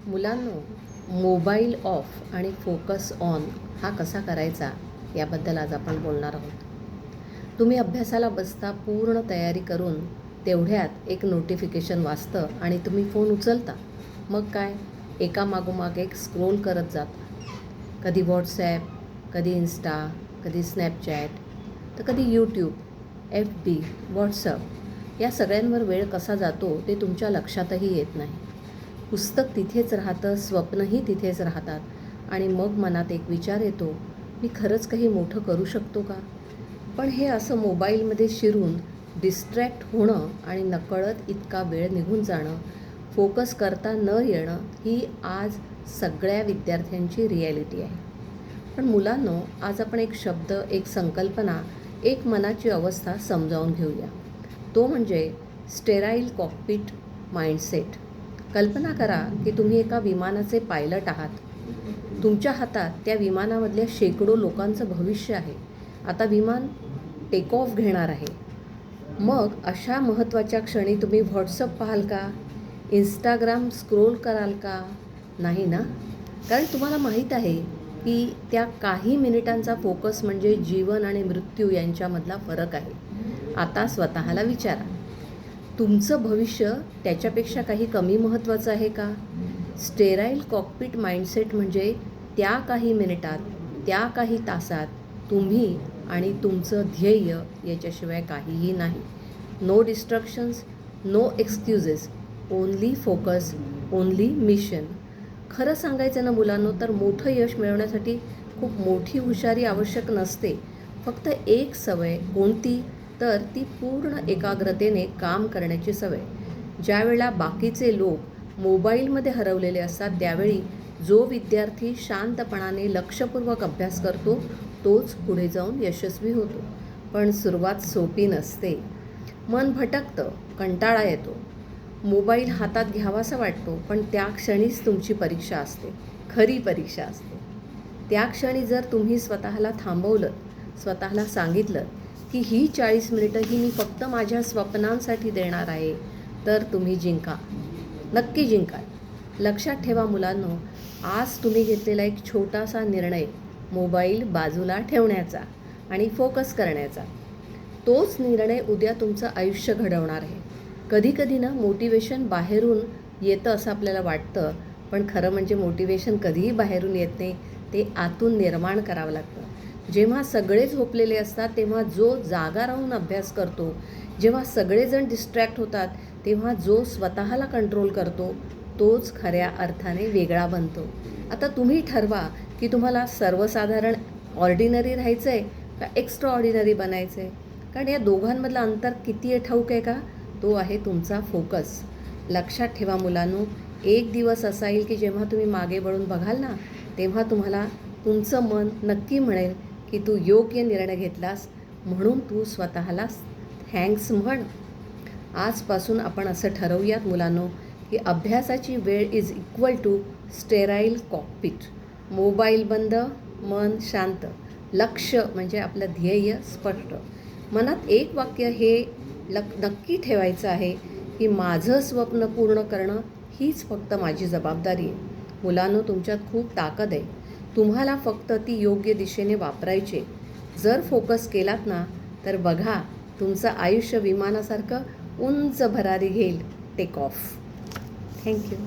मुलांनो, mobile of आणि focus on हा कसा करायचा याबद्दल आज आपण बोलणार आहोत. तुम्ही अभ्यासाला बसता, पूर्ण तयारी करून तेवढ्यात एक नोटिफिकेशन वाजतं आणि तुम्ही फोन उचलता. मग काय, एकामागोमाग एक स्क्रोल करत जाता. कधी व्हॉट्सॲप, कधी इन्स्टा, कधी स्नॅपचॅट, तर कधी यूट्यूब, FB, व्हॉट्सअप या सगळ्यांवर वेळ कसा जातो ते तुमच्या लक्षातही येत नाही. पुस्तक तिथेच राहतं, स्वप्नही तिथेच राहतात आणि मग मनात एक विचार येतो, मी खरंच काही मोठं करू शकतो का? पण हे असं मोबाईलमध्ये शिरून डिस्ट्रॅक्ट होणं आणि नकळत इतका वेळ निघून जाणं, फोकस करता न येणं ही आज सगळ्या विद्यार्थ्यांची रिॲलिटी आहे. पण मुलांनो, आज आपण एक शब्द, एक संकल्पना, एक मनाची अवस्था समजावून घेऊया. तो म्हणजे स्टेराईल कॉकपिट माइंडसेट. कल्पना करा की तुम्ही एका विमानाचे पायलट आहात. तुमच्या हातात त्या विमानामधल्या शेकडो लोकांचं भविष्य आहे. आता विमान टेक ऑफ घेणार आहे. मग अशा महत्त्वाच्या क्षणी तुम्ही व्हॉट्सअप पाहाल का? इंस्टाग्राम स्क्रोल कराल का? नाही ना. कारण तुम्हाला माहीत आहे की त्या काही मिनिटांचा फोकस म्हणजे जीवन आणि मृत्यू यांच्यामधला फरक आहे. आता स्वतःला विचारा, तुमचं भविष्य त्याच्यापेक्षा काही कमी महत्त्वाचं आहे का? स्टेराईल कॉकपिट माइंडसेट म्हणजे त्या काही मिनिटात, त्या काही तासात तुम्ही आणि तुमचं ध्येय याच्याशिवाय काहीही नाही. No distractions, no excuses, only focus, only mission. खरं सांगायचं ना मुलांनो, तर मोठं यश मिळवण्यासाठी खूप मोठी हुशारी आवश्यक नसते. फक्त एक सवय. कोणती? तर ती पूर्ण एकाग्रतेने काम करण्याची सवय. ज्यावेळेला बाकीचे लोक मोबाईलमध्ये हरवलेले असतात, त्यावेळी जो विद्यार्थी शांतपणाने लक्षपूर्वक अभ्यास करतो तोच पुढे जाऊन यशस्वी होतो. पण सुरुवात सोपी नसते. मन भटकतं, कंटाळा येतो, मोबाईल हातात घ्यावासा वाटतो. पण त्या क्षणीच तुमची परीक्षा असते, खरी परीक्षा असते. त्या क्षणी जर तुम्ही स्वतःला थांबवलं, स्वतःला सांगितलं की ही 40 मिनिटं ही मी फक्त माझ्या स्वप्नांसाठी देणार आहे, तर तुम्ही जिंका, नक्की जिंकाल. लक्षात ठेवा मुलांनो, आज तुम्ही घेतलेला एक छोटासा निर्णय, मोबाईल बाजूला ठेवण्याचा आणि फोकस करण्याचा, तोच निर्णय उद्या तुमचं आयुष्य घडवणार आहे. कधीकधी ना मोटिवेशन बाहेरून येतं असं आपल्याला वाटतं, पण खरं म्हणजे मोटिवेशन कधीही बाहेरून येत नाही, ते आतून निर्माण करावं लागतं. जेव्हा सगळे झोपलेले असतात तेव्हा जो जागा राहून अभ्यास करतो, जेव्हा सगळेजण डिस्ट्रॅक्ट होतात तेव्हा जो स्वतःला कंट्रोल करतो तोच खऱ्या अर्थाने वेगळा बनतो. आता तुम्ही ठरवा की तुम्हाला सर्वसाधारण ऑर्डिनरी राहायचं आहे का एक्स्ट्रा ऑर्डिनरी बनायचं आहे. कारण या दोघांमधलं अंतर किती आहे ठाऊक आहे का? तो आहे तुमचा फोकस. लक्षात ठेवा मुलांनो, एक दिवस असा येईल की जेव्हा तुम्ही मागे वळून बघाल ना, तेव्हा तुम्हाला तुमचं मन नक्की म्हणेल की तू योग्य निर्णय घेतलास, म्हणून तू स्वतःला थँक्स म्हण. आजपासून आपण असं ठरवूयात मुलांनो की अभ्यासाची वेळ is equal to sterile cockpit. Mobile बंद, मन शांत, लक्ष म्हणजे आपलं ध्येय स्पष्ट. मनात एक वाक्य हे नक्की ठेवायचं आहे की माझं स्वप्न पूर्ण करणं हीच फक्त माझी जबाबदारी आहे. मुलांनो, तुमच्यात खूप ताकद आहे. तुम्हाला फक्त ती योग्य दिशेने वापरायचे. जर फोकस केलात ना, तर बघा तुमचं आयुष्य विमानासारखं उंच भरारी घेईल, टेक ऑफ. थँक्यू.